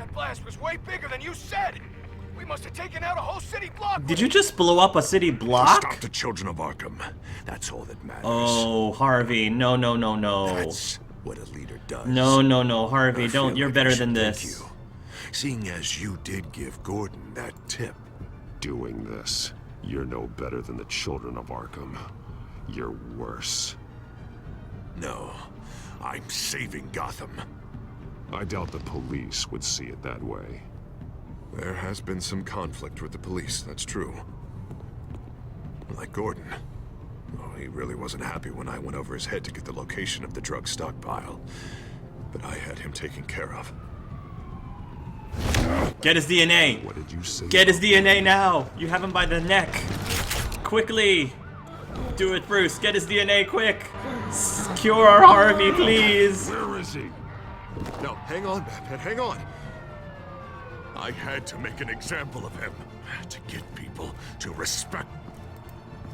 That blast was way bigger than you said. We must have taken out a whole city block. Did you just blow up a city block? Stop the children of Arkham. That's all that matters. Oh, Harvey, no. That's what a leader does. No, Harvey, don't. You're like better I than should this. thank you, seeing as you did give Gordon that tip. Doing this, you're no better than the children of Arkham. You're worse. No, I'm saving Gotham. I doubt the police would see it that way. There has been some conflict with the police, that's true. Like Gordon. Oh, he really wasn't happy when I went over his head to get the location of the drug stockpile. But I had him taken care of. Get his DNA. What did you say? Get his DNA now. You have him by the neck. Quickly. Do it, Bruce. Get his DNA quick. Cure Harvey, please. Where is he? No, hang on, Batman, hang on. I had to make an example of him. To get people to respect.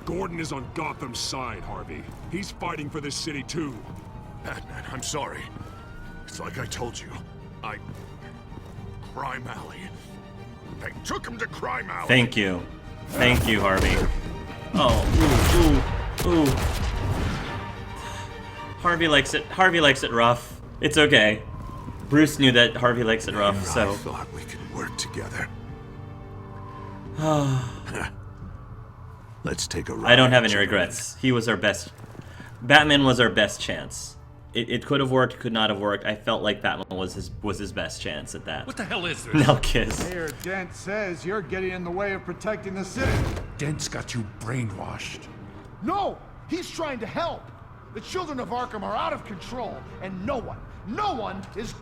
Gordon is on Gotham's side, Harvey. He's fighting for this city too. Batman, I'm sorry. It's like I told you. Crime Alley. They took him to Crime Alley. Thank you, Harvey. Oh, ooh. Harvey likes it rough. It's okay. Bruce knew that Harvey likes it rough, so. I thought we could work together. Let's take a ride. I don't have any regrets. He was our best. Batman was our best chance. It could have worked, could not have worked. I felt like Batman was his best chance at that. What the hell is this? No kiss. Mayor Dent says you're getting in the way of protecting the city. Dent's got you brainwashed. No! He's trying to help! The children of Arkham are out of control, and no one is...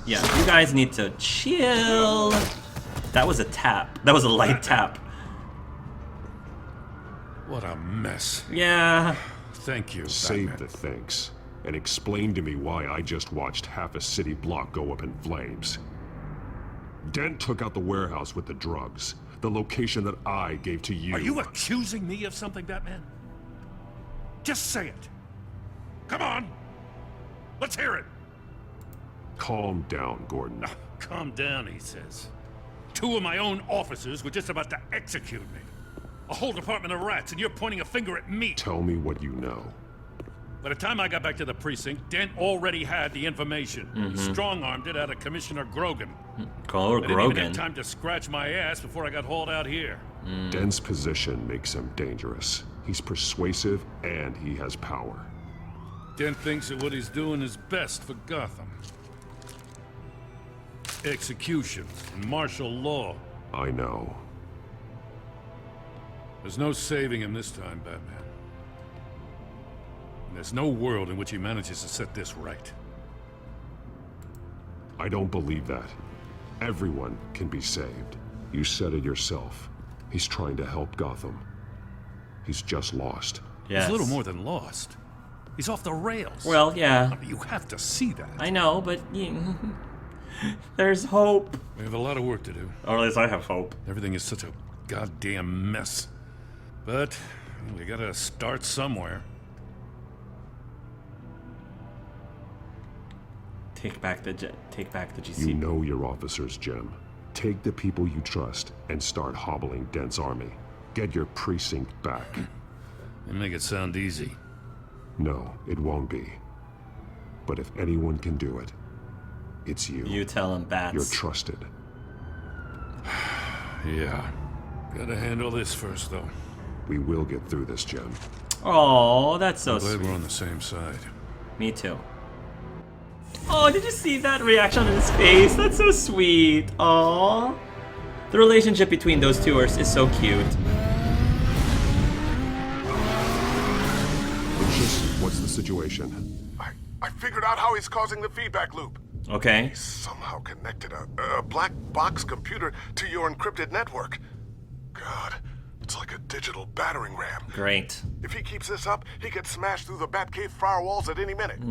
Yeah, you guys need to chill. That was a tap. That was a light tap. What a mess. Yeah. Thank you, Save Batman. the thanks, and explain to me why I just watched half a city block go up in flames. Dent took out the warehouse with the drugs, the location that I gave to you. Are you accusing me of something, Batman? Just say it. Come on. Let's hear it. Calm down, Gordon. Calm down, he says. 2 of my own officers were just about to execute me. A whole department of rats, and you're pointing a finger at me. Tell me what you know. By the time I got back to the precinct, Dent already had the information. He strong-armed it out of Commissioner Grogan. I didn't even have time to scratch my ass before I got hauled out here. Dent's position makes him dangerous. He's persuasive, and he has power. Dent thinks that what he's doing is best for Gotham. Execution and martial law. I know. There's no saving him this time, Batman. And there's no world in which he manages to set this right. I don't believe that. Everyone can be saved. You said it yourself. He's trying to help Gotham. He's just lost. Yes. He's a little more than lost. He's off the rails. Well, yeah. I mean, you have to see that. I know, but there's hope. We have a lot of work to do. Or at least I have hope. Everything is such a goddamn mess. But we gotta start somewhere. Take back the GC. You know your officers, Jim. Take the people you trust and start hobbling Dent's army. Get your precinct back. You make it sound easy. No, it won't be. But if anyone can do it, it's you. You tell him, Bats. You're trusted. Yeah. Gotta handle this first, though. We will get through this, Jim. Oh, that's so Glad sweet. we're on the same side. Me too. Oh, did you see that reaction on his face? That's so sweet. Oh, the relationship between those two is so cute. Lucius, what's the situation? I figured out how he's causing the feedback loop. Okay. Somehow connected a black box computer to your encrypted network. God, it's like a digital battering ram. Great. If he keeps this up, he could smash through the Batcave firewalls at any minute.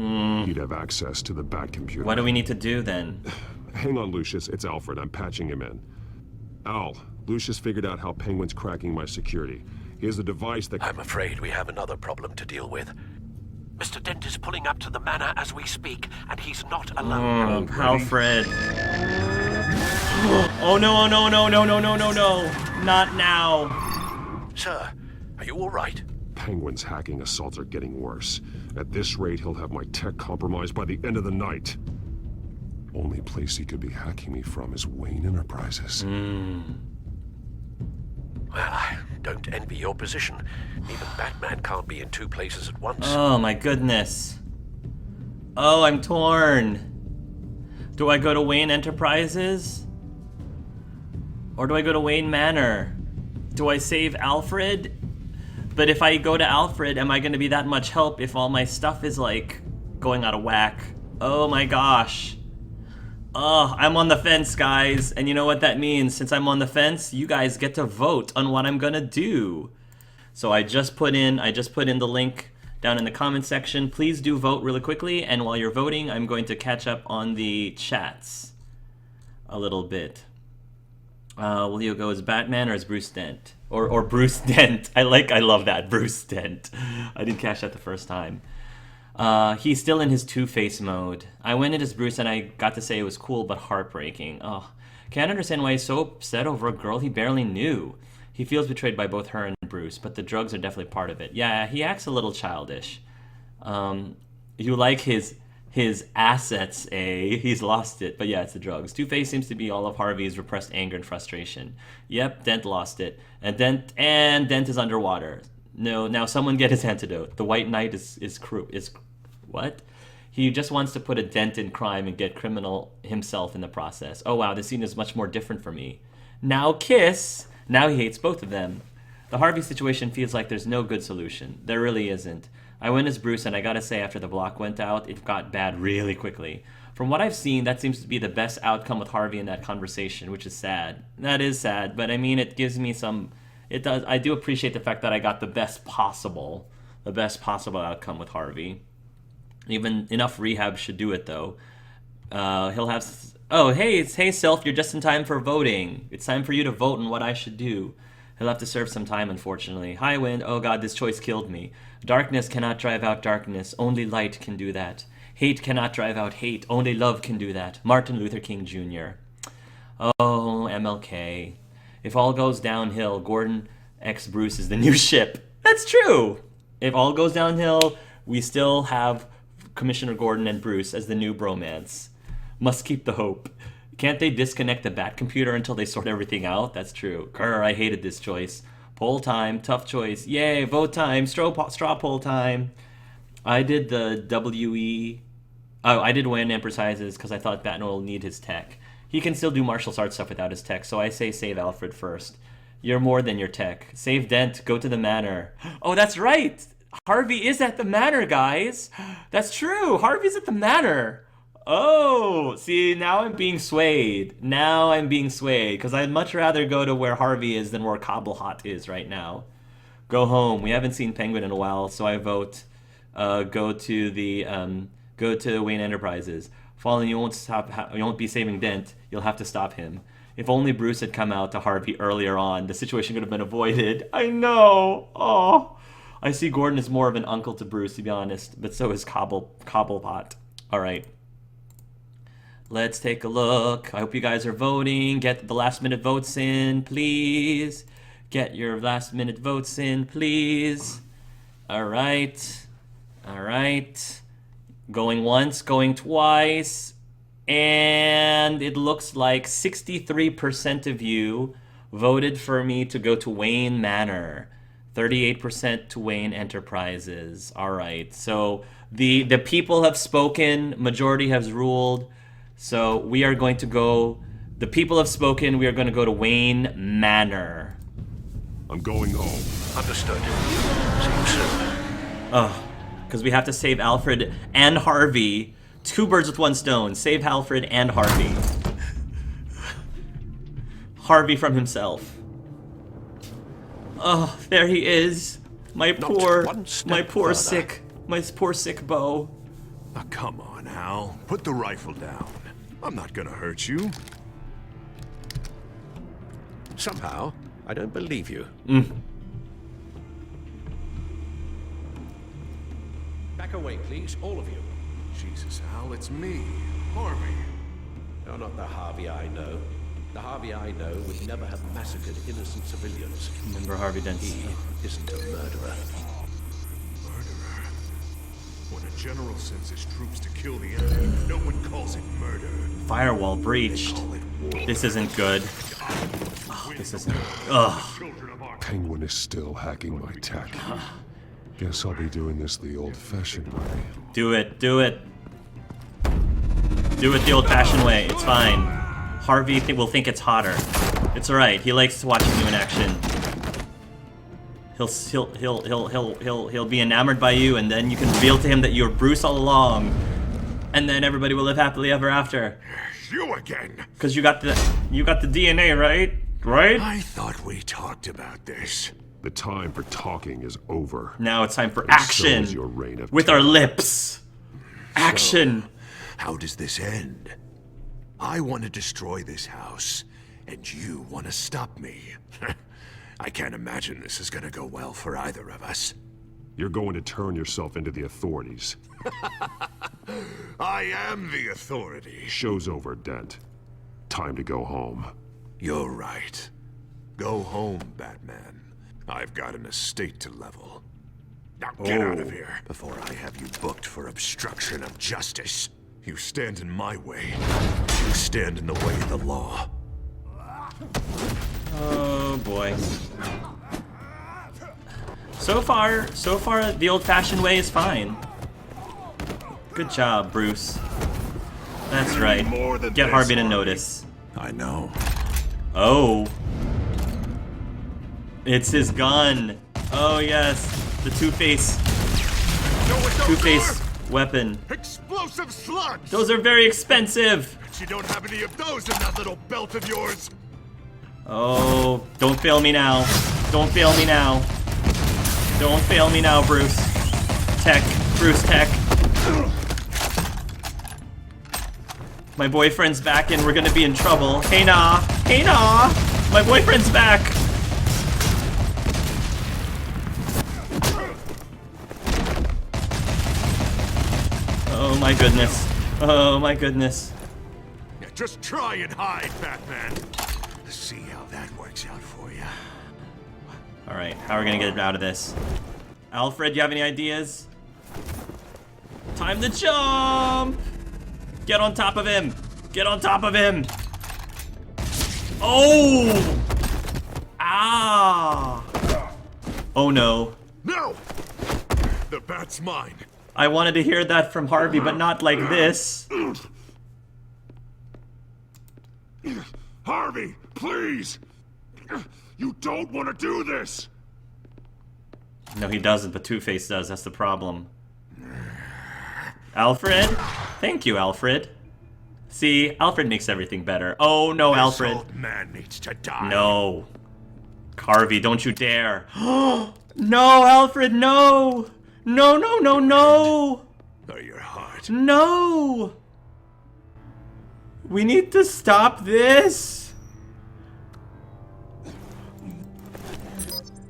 He'd have access to the Bat computer. What do we need to do then? Hang on, Lucius. It's Alfred. I'm patching him in. Al, Lucius figured out how Penguin's cracking my security. He has a device that... I'm afraid we have another problem to deal with. Mr. Dent is pulling up to the manor as we speak, and he's not alone. Oh, Alfred. Oh no, oh no, no, no, no, no, no, no. Not now. Sir, are you all right? Penguin's hacking assaults are getting worse. At this rate, he'll have my tech compromised by the end of the night. Only place he could be hacking me from is Wayne Enterprises. Well, I don't envy your position. Even Batman can't be in two places at once. Oh my goodness. Oh, I'm torn. Do I go to Wayne Enterprises? Or do I go to Wayne Manor? Do I save Alfred? But if I go to Alfred, am I going to be that much help if all my stuff is, like, going out of whack? Oh my gosh. Oh, I'm on the fence, guys. And you know what that means? Since I'm on the fence, you guys get to vote on what I'm going to do. So I just put in the link down in the comment section. Please do vote really quickly. And while you're voting, I'm going to catch up on the chats a little bit. Will you go as Batman or as Bruce Dent? Or Bruce Dent. I love that, Bruce Dent. I didn't catch that the first time. He's still in his Two-Face mode. I went in as Bruce and I got to say it was cool but heartbreaking. Oh, can't understand why he's so upset over a girl he barely knew. He feels betrayed by both her and Bruce, but the drugs are definitely part of it. Yeah, he acts a little childish. You like his assets, eh? He's lost it, but yeah, it's the drugs. Two-Face seems to be all of Harvey's repressed anger and frustration. Yep, Dent lost it. And Dent is underwater. No, now someone get his antidote. The White Knight is what? He just wants to put a dent in crime and get criminal himself in the process. Oh wow, this scene is much more different for me. Now kiss! Now he hates both of them. The Harvey situation feels like there's no good solution. There really isn't. I went as Bruce and I gotta say after the block went out, it got bad really quickly. From what I've seen, that seems to be the best outcome with Harvey in that conversation, which is sad. That is sad, but I mean, it gives me some... It does. I do appreciate the fact that I got the best possible outcome with Harvey. Even enough rehab should do it, though. He'll have... Oh, hey, Sylph, you're just in time for voting. It's time for you to vote on what I should do. He'll have to serve some time, unfortunately. Hi, Wind. Oh, God, this choice killed me. Darkness cannot drive out darkness. Only light can do that. Hate cannot drive out hate. Only love can do that. Martin Luther King Jr. Oh, MLK. If all goes downhill, Gordon x Bruce is the new ship. That's true. If all goes downhill, we still have Commissioner Gordon and Bruce as the new bromance. Must keep the hope. Can't they disconnect the Bat computer until they sort everything out? That's true. Grr, I hated this choice. Poll time, tough choice. Yay, vote time, straw poll time. I did the WE... Oh, I did Wayne Enterprises because I thought Batman will need his tech. He can still do martial arts stuff without his tech, so I say save Alfred first. You're more than your tech. Save Dent, go to the manor. Oh, that's right! Harvey is at the manor, guys! That's true! Harvey's at the manor! Oh, see, now I'm being swayed. Because I'd much rather go to where Harvey is than where Cobblepot is right now. Go home. We haven't seen Penguin in a while, so I vote go to Wayne Enterprises. Fallen, you won't be saving Dent. You'll have to stop him. If only Bruce had come out to Harvey earlier on, the situation could have been avoided. I know. Oh, I see Gordon as more of an uncle to Bruce, to be honest, but so is Cobblepot. All right. Let's take a look. I hope you guys are voting. Get the last minute votes in, please. Get your last minute votes in, please. All right. All right. Going once, going twice. And it looks like 63% of you voted for me to go to Wayne Manor. 38% to Wayne Enterprises. All right. So the people have spoken. Majority has ruled. So we are going to go... The people have spoken. We are going to go to Wayne Manor. I'm going home. Understood. See you soon. Oh, because we have to save Alfred and Harvey. 2 birds with 1 stone. Save Alfred and Harvey. Harvey from himself. Oh, there he is. My poor sick Beau. Oh, come on, Al. Put the rifle down. I'm not gonna hurt you. Somehow, I don't believe you. Back away, please, all of you. Jesus, Al, it's me, Harvey. You're not the Harvey I know. The Harvey I know would never have massacred innocent civilians. Remember Harvey Dent. He isn't a murderer. Murderer. When a general sends his troops to kill the enemy, no one calls it murder. Firewall They breached. call it war. This isn't good. Oh, this isn't. Ugh. Penguin is still hacking my tech. Guess I'll be doing this the old-fashioned way. Do it. Do it. Do it the old-fashioned way. It's fine. Harvey will think it's hotter. It's alright. He likes watching you in action. He'll be enamored by you, and then you can reveal to him that you're Bruce all along, and then everybody will live happily ever after. You again. Cause you got the DNA, right? Right? I thought we talked about this. The time for talking is over. Now it's time for And so action. is your reign of With our lips. Action. How does this end? I want to destroy this house, and you want to stop me. I can't imagine this is gonna go well for either of us. You're going to turn yourself into the authorities. I am the authority. Show's over, Dent. Time to go home. You're right. Go home, Batman. I've got an estate to level. Now get out of here before I have you booked for obstruction of justice. You stand in my way. You stand in the way of the law. Oh boy. So far, the old-fashioned way is fine. Good job, Bruce. That's right. Get Harvey to notice. I know. Oh. It's his gun. Oh yes, the Two-Face weapon. Explosive slugs! Those are very expensive. You don't have any of those in that little belt of yours. Oh, don't fail me now. Don't fail me now. Don't fail me now, Bruce. Bruce Tech. My boyfriend's back and we're gonna be in trouble. Hey nah. Hey nah. My boyfriend's back. Oh my goodness. Oh my goodness. Just try and hide, Batman. See how that works out for you. Alright, how are we gonna get out of this? Alfred, you have any ideas? Time to jump! Get on top of him! Get on top of him! Oh! Ah! Oh no. No! The bat's mine. I wanted to hear that from Harvey, but not like this. Harvey, please! You don't want to do this! No, he doesn't, but Two-Face does. That's the problem. Alfred? Thank you, Alfred. See, Alfred makes everything better. Oh, no, Alfred. This old man needs to die. No. Harvey, don't you dare. No, Alfred, no! No, no, no, no! Or your heart. No! We need to stop this!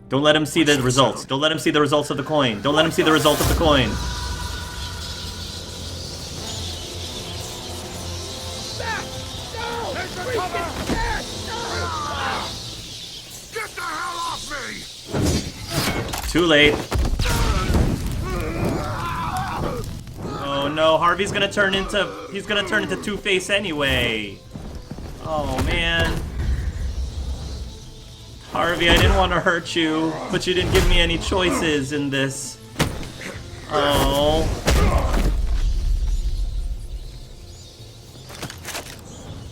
Don't let him see the results. Don't let him see the results of the coin. Don't let him see the result of the coin. Get the hell off me! Too late. Oh no, Harvey's gonna turn into... He's gonna turn into Two-Face anyway. Oh man. Harvey, I didn't want to hurt you, but you didn't give me any choices in this. Oh.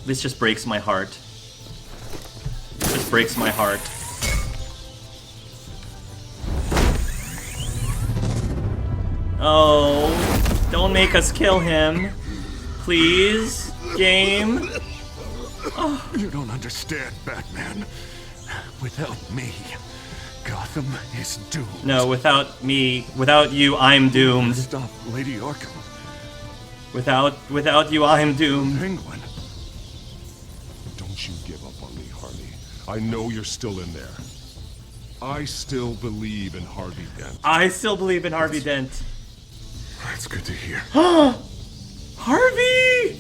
This just breaks my heart. This breaks my heart. Oh, don't make us kill him. Please, game. Oh. You don't understand, Batman. Without me, Gotham is doomed. No, without me, without you, I'm doomed. Stop Lady Arkham. Without you, I'm doomed. Penguin. Don't you give up on me, Harvey. I know you're still in there. I still believe in Harvey Dent. I still believe in Harvey Dent. That's good to hear. Harvey!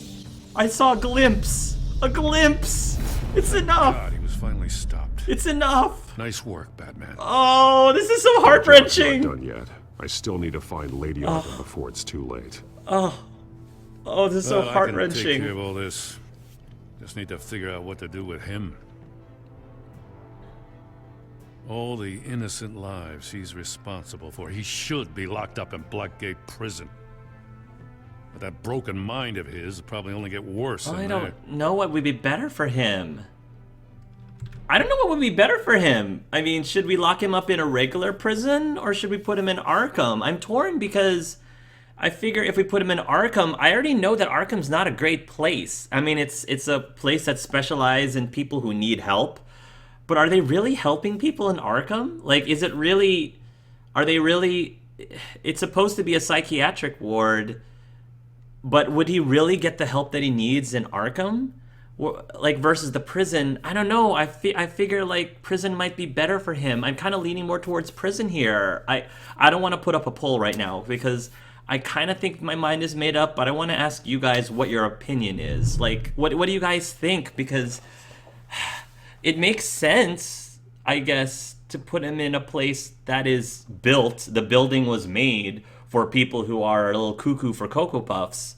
I saw a glimpse. A glimpse. It's enough. God, he was finally stopped. It's enough. Nice work, Batman. Oh, this is so Job's heart-wrenching. not done yet. I still need to find Lady Arkham before it's too late. Oh, this is so Well, I can take heart-wrenching. care of all this. Just need to figure out what to do with him. All the innocent lives he's responsible for. He should be locked up in Blackgate Prison. But that broken mind of his will probably only get worse. I in don't there. know what would be better for him. I don't know what would be better for him. I mean, should we lock him up in a regular prison or should we put him in Arkham? I'm torn because I figure if we put him in Arkham, I already know that Arkham's not a great place. I mean, it's a place that specializes in people who need help. But are they really helping people in Arkham? Like, is it really... Are they really... It's supposed to be a psychiatric ward, but would he really get the help that he needs in Arkham? Like, versus the prison? I don't know. I figure, like, prison might be better for him. I'm kind of leaning more towards prison here. I don't want to put up a poll right now because I kind of think my mind is made up, but I want to ask you guys what your opinion is. Like, what do you guys think? Because... It makes sense, I guess, to put him in a place that is built. The building was made for people who are a little cuckoo for Cocoa Puffs.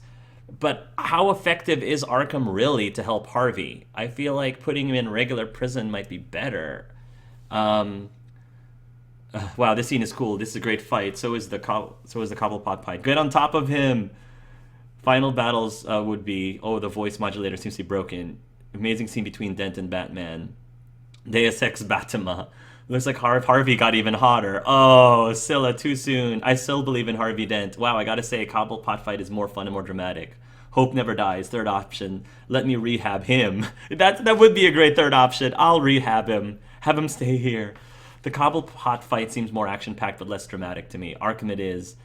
But how effective is Arkham really to help Harvey? I feel like putting him in regular prison might be better. Wow, this scene is cool. This is a great fight. So is the Cobblepot fight. Good on top of him. Final battles would be... Oh, the voice modulator seems to be broken. Amazing scene between Dent and Batman. Deus Ex Batima. Looks like Harvey got even hotter. Oh, Scylla, too soon. I still believe in Harvey Dent. Wow, I gotta say, a Cobblepot fight is more fun and more dramatic. Hope never dies. Third option. Let me rehab him. That would be a great third option. I'll rehab him. Have him stay here. The Cobblepot fight seems more action-packed but less dramatic to me. Arkham it is.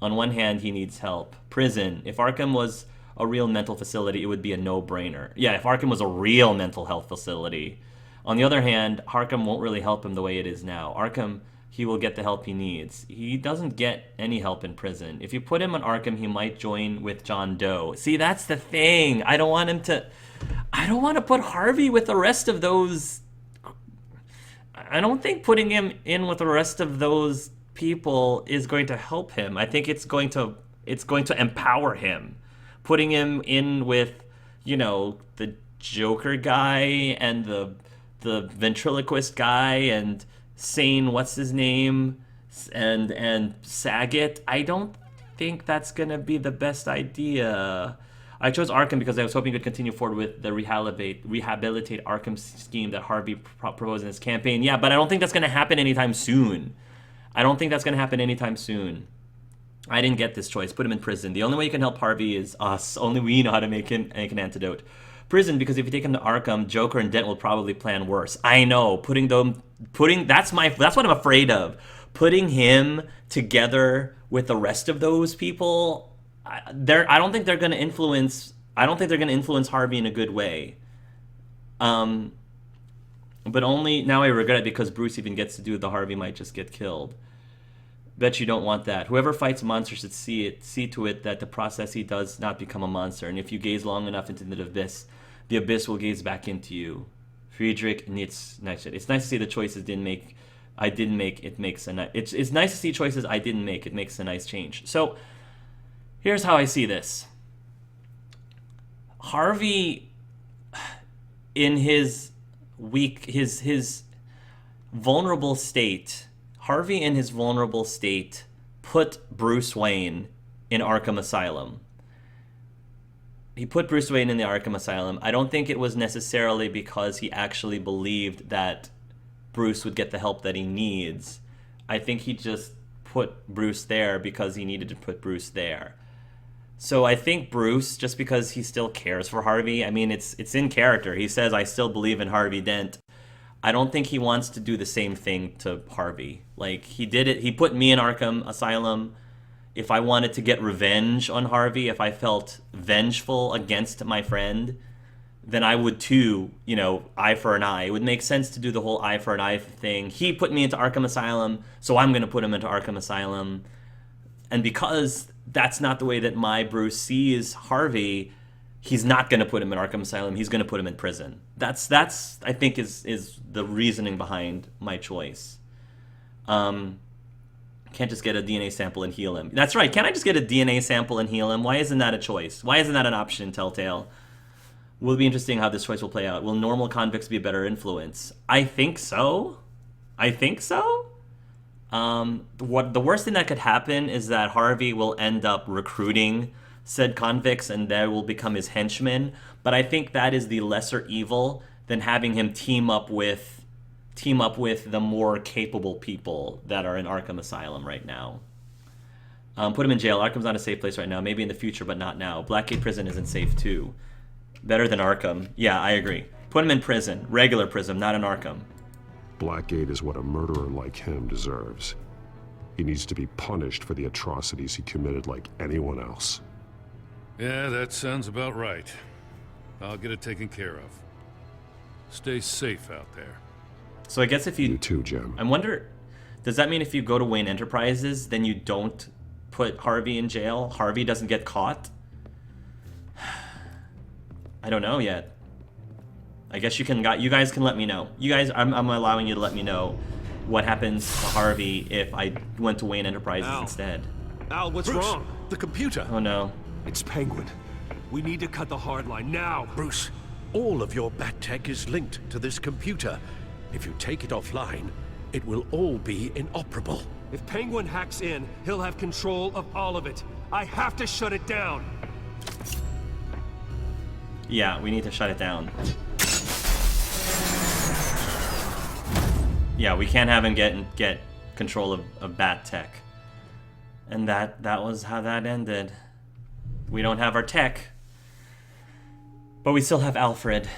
On one hand, he needs help. Prison. If Arkham was a real mental facility, it would be a no-brainer. Yeah, if Arkham was a real mental health facility. On the other hand, Arkham won't really help him the way it is now. Arkham, he will get the help he needs. He doesn't get any help in prison. If you put him on Arkham, he might join with John Doe. See, that's the thing. I don't want to put Harvey with the rest of those... I don't think putting him in with the rest of those people is going to help him. I think it's going to empower him. Putting him in with, the Joker guy and the ventriloquist guy and Sane, what's his name, and Saget, I don't think that's going to be the best idea. I chose Arkham because I was hoping he could continue forward with the rehabilitate Arkham scheme that Harvey proposed in his campaign. Yeah, but I don't think that's going to happen anytime soon. I didn't get this choice. Put him in prison. The only way you can help Harvey is us. Only we know how to make an antidote. Prison, because if you take him to Arkham, Joker and Dent will probably plan worse. I know. That's what I'm afraid of. Putting him together with the rest of those people, I don't think they're going to influence Harvey in a good way. But only now I regret it because Bruce even gets to do the Harvey might just get killed. Bet you don't want that. Whoever fights monsters should see to it that the process he does not become a monster. And if you gaze long enough into the abyss will gaze back into you. Friedrich Nietzsche. It's nice to see the choices I didn't make. It makes it's nice to see choices I didn't make. It makes a nice change. So here's how I see this. Harvey, in his vulnerable state. Harvey, in his vulnerable state, put Bruce Wayne in Arkham Asylum. He put Bruce Wayne in the Arkham Asylum. I don't think it was necessarily because he actually believed that Bruce would get the help that he needs. I think he just put Bruce there because he needed to put Bruce there. So I think Bruce, just because he still cares for Harvey, I mean, it's in character. He says, I still believe in Harvey Dent. I don't think he wants to do the same thing to Harvey. Like, he did it. He put me in Arkham Asylum. If I wanted to get revenge on Harvey, if I felt vengeful against my friend, then I would too, eye for an eye. It would make sense to do the whole eye for an eye thing. He put me into Arkham Asylum, so I'm going to put him into Arkham Asylum. And because that's not the way that my Bruce sees Harvey, he's not going to put him in Arkham Asylum. He's going to put him in prison. That's I think is the reasoning behind my choice. Can't just get a DNA sample and heal him. That's right. Can't I just get a DNA sample and heal him? Why isn't that a choice? Why isn't that an option, Telltale? Will be interesting how this choice will play out. Will normal convicts be a better influence? I think so. What the worst thing that could happen is that Harvey will end up recruiting said convicts and they will become his henchmen. But I think that is the lesser evil than having him team up with the more capable people that are in Arkham Asylum right now. Put him in jail. Arkham's not a safe place right now. Maybe in the future, but not now. Blackgate Prison isn't safe too. Better than Arkham. Yeah, I agree. Put him in prison. Regular prison, not in Arkham. Blackgate is what a murderer like him deserves. He needs to be punished for the atrocities he committed like anyone else. Yeah, that sounds about right. I'll get it taken care of. Stay safe out there. So I guess if You too, Jim. I wonder, does that mean if you go to Wayne Enterprises, then you don't put Harvey in jail? Harvey doesn't get caught? I don't know yet. I guess you guys can let me know. You guys, I'm allowing you to let me know what happens to Harvey if I went to Wayne Enterprises instead. Al, what's Bruce, wrong? The computer. Oh no. It's Penguin. We need to cut the hard line now. Bruce, all of your bat tech is linked to this computer. If you take it offline, it will all be inoperable. If Penguin hacks in, he'll have control of all of it. I have to shut it down. Yeah, we need to shut it down. Yeah, we can't have him get control of Bat Tech. And that was how that ended. We don't have our tech. But we still have Alfred,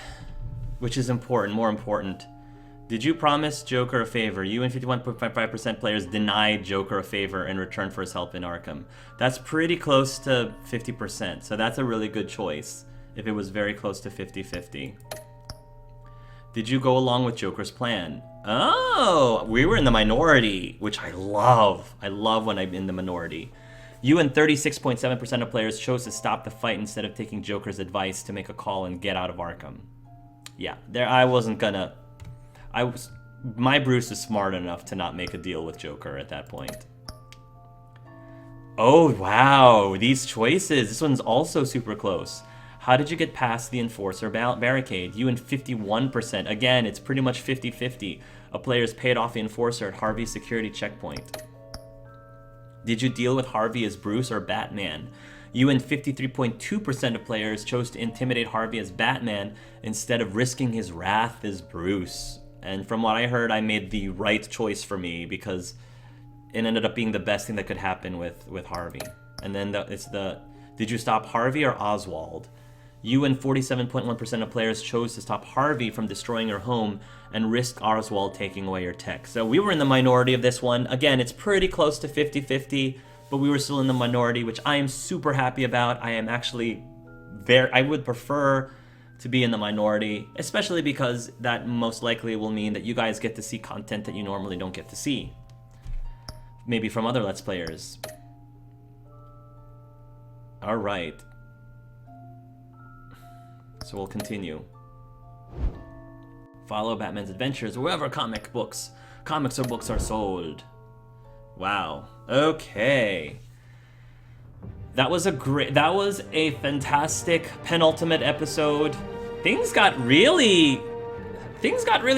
which is important, more important. Did you promise Joker a favor? You and 51.5% players denied Joker a favor in return for his help in Arkham. That's pretty close to 50%, so that's a really good choice if it was very close to 50-50. Did you go along with Joker's plan? Oh, we were in the minority, which I love. I love when I'm in the minority. You and 36.7% of players chose to stop the fight instead of taking Joker's advice to make a call and get out of Arkham. Yeah, my Bruce is smart enough to not make a deal with Joker at that point. Oh, wow, these choices. This one's also super close. How did you get past the Enforcer barricade? You and 51%. Again, it's pretty much 50-50. Of players paid off the Enforcer at Harvey's security checkpoint. Did you deal with Harvey as Bruce or Batman? You and 53.2% of players chose to intimidate Harvey as Batman instead of risking his wrath as Bruce. And from what I heard, I made the right choice for me because it ended up being the best thing that could happen with Harvey. And then did you stop Harvey or Oswald? You and 47.1% of players chose to stop Harvey from destroying your home and risk Oswald taking away your tech. So we were in the minority of this one. Again, it's pretty close to 50-50, but we were still in the minority, which I am super happy about. I am actually I would prefer to be in the minority, especially because that most likely will mean that you guys get to see content that you normally don't get to see. Maybe from other Let's Players. All right. So we'll continue. Follow Batman's adventures wherever comics or books are sold. Wow. Okay. That was a fantastic penultimate episode. Things got really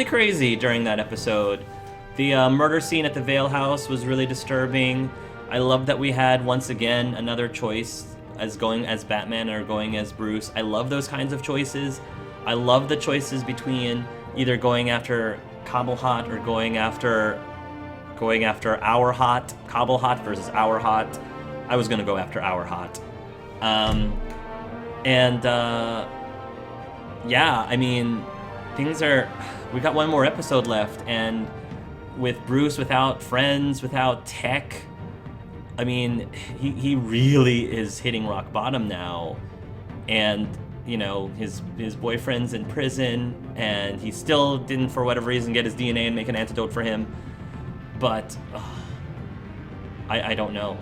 crazy during that episode. The murder scene at the Vale House was really disturbing. I love that we had once again another choice as going as Batman or going as Bruce. I love those kinds of choices. I love the choices between either going after Cobble Hot or going after Our Hot. Cobble Hot versus Our Hot. I was gonna go after Our Hot. Yeah, I mean, we got one more episode left, and with Bruce without friends, without tech, I mean, he really is hitting rock bottom now, and you know, his boyfriend's in prison, and he still didn't, for whatever reason, get his DNA and make an antidote for him. But I don't know.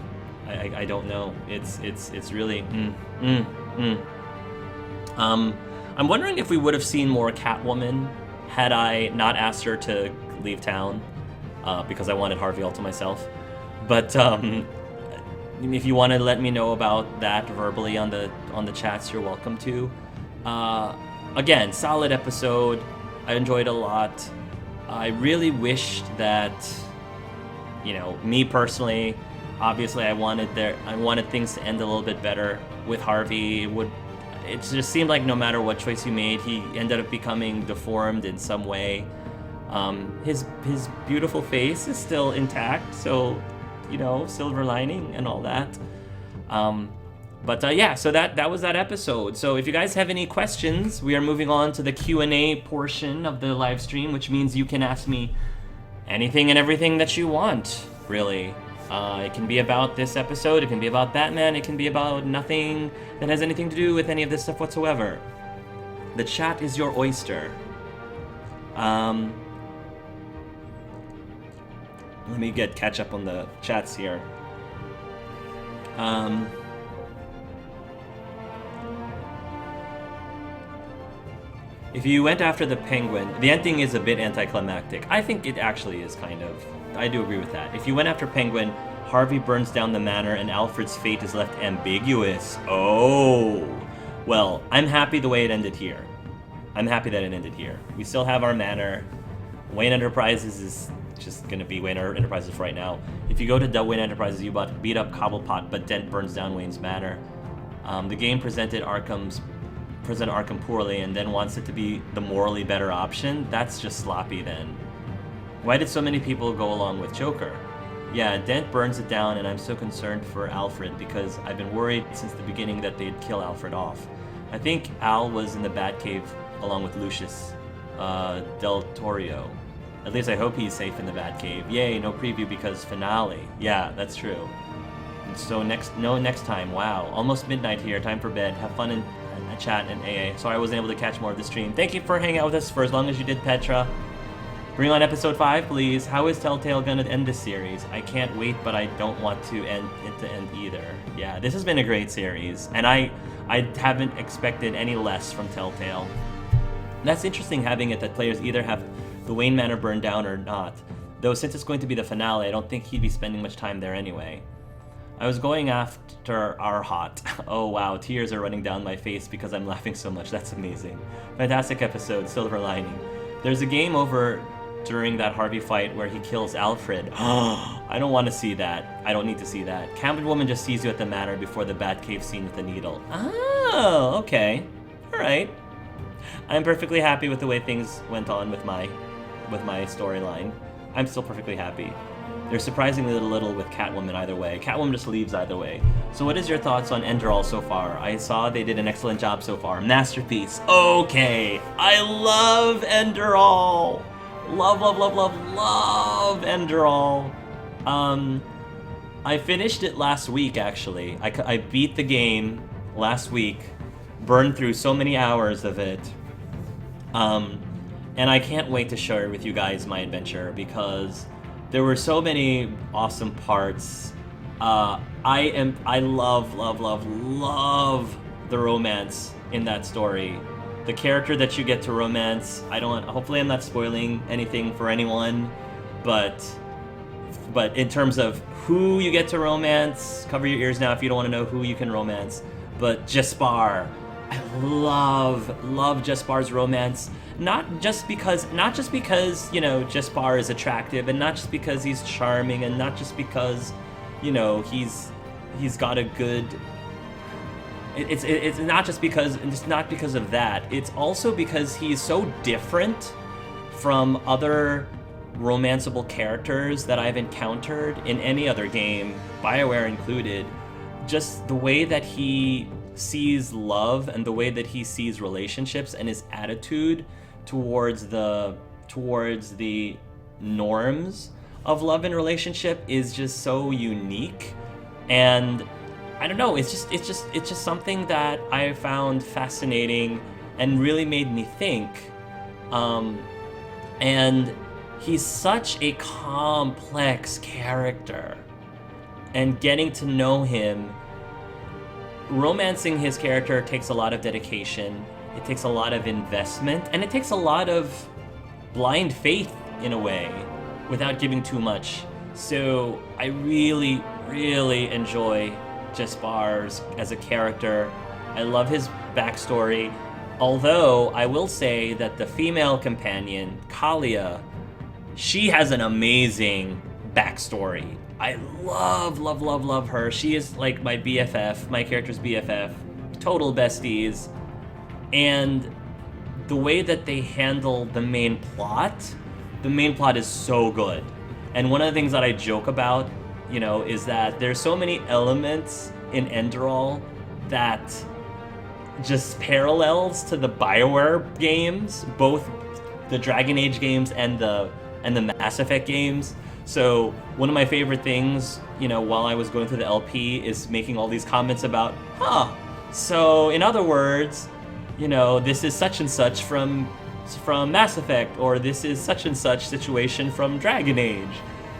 I don't know. It's really. I'm wondering if we would have seen more Catwoman had I not asked her to leave town, because I wanted Harvey all to myself. But if you want to let me know about that verbally on the chats, you're welcome to. Again, solid episode. I enjoyed it a lot. I really wished that, me personally, obviously I wanted things to end a little bit better with Harvey. It just seemed like no matter what choice you made, he ended up becoming deformed in some way. His beautiful face is still intact, so silver lining and all that. So that was that episode. So if you guys have any questions, we are moving on to the Q&A portion of the live stream, which means you can ask me anything and everything that you want, really. It can be about this episode, it can be about Batman, it can be about nothing that has anything to do with any of this stuff whatsoever. The chat is your oyster. Let me catch up on the chats here. If you went after the Penguin, the ending is a bit anticlimactic. I think it actually is kind of. I do agree with that. If you went after Penguin, Harvey burns down the manor and Alfred's fate is left ambiguous. Oh. Well, I'm happy the way it ended here. I'm happy that it ended here. We still have our manor. Wayne Enterprises is just going to be Wayne Enterprises for right now. If you go to Wayne Enterprises, you beat up Cobblepot, but Dent burns down Wayne's manor. The game presented Arkham poorly and then wants it to be the morally better option. That's just sloppy then. Why did so many people go along with Joker? Yeah, Dent burns it down and I'm so concerned for Alfred because I've been worried since the beginning that they'd kill Alfred off. I think Al was in the Batcave along with Lucius Del Torio. At least I hope he's safe in the Batcave. Yay, no preview because finale. Yeah, that's true. And so next time. Wow, almost midnight here. Time for bed. Have fun in chat and AA. Sorry I wasn't able to catch more of the stream. Thank you for hanging out with us for as long as you did, Petra. Bring on episode 5, please. How is Telltale gonna end this series? I can't wait, but I don't want to end either. Yeah, this has been a great series, and I haven't expected any less from Telltale. And that's interesting having it that players either have the Wayne Manor burned down or not. Though since it's going to be the finale, I don't think he'd be spending much time there anyway. I was going after our hot. Oh wow, tears are running down my face because I'm laughing so much. That's amazing. Fantastic episode, silver lining. There's a game over during that Harvey fight where he kills Alfred. I don't want to see that. I don't need to see that. Catwoman just sees you at the manor before the Batcave scene with the needle. Oh, okay. Alright. I'm perfectly happy with the way things went on with my storyline. I'm still perfectly happy. There's surprisingly little with Catwoman either way. Catwoman just leaves either way. So what is your thoughts on Enderall so far? I saw they did an excellent job so far. Masterpiece. Okay. I love Enderall. Love Enderall. I finished it last week, actually. I beat the game last week. Burned through so many hours of it. And I can't wait to share with you guys my adventure because there were so many awesome parts. I love the romance in that story. The character that you get to romance, hopefully I'm not spoiling anything for anyone, but in terms of who you get to romance, cover your ears now if you don't want to know who you can romance. But Jespar, I love Jespar's romance. Not just because Jespar is attractive, and not just because he's charming, and not just because he's got a good. It's not just because it's not because of that. It's also because he's so different from other romanceable characters that I've encountered in any other game, BioWare included. Just the way that he sees love and the way that he sees relationships and his attitude towards the norms of love and relationship is just so unique. And I don't know, it's just something that I found fascinating and really made me think. And he's such a complex character. and getting to know him. Romancing his character takes a lot of dedication, it takes a lot of investment, and it takes a lot of blind faith in a way, without giving too much. So I really, really enjoy Jespars as a character. I love his backstory, although I will say that the female companion, Kalia, she has an amazing backstory. I love her. She is like my BFF, my character's BFF, total besties. And the way that they handle the main plot is so good. And one of the things that I joke about, you know, is that there's so many elements in Enderal that just parallels to the BioWare games, both the Dragon Age games and the Mass Effect games. So one of my favorite things, you know, while I was going through the LP is making all these comments about, so in other words, you know, this is such and such from Mass Effect, or this is such and such situation from Dragon Age.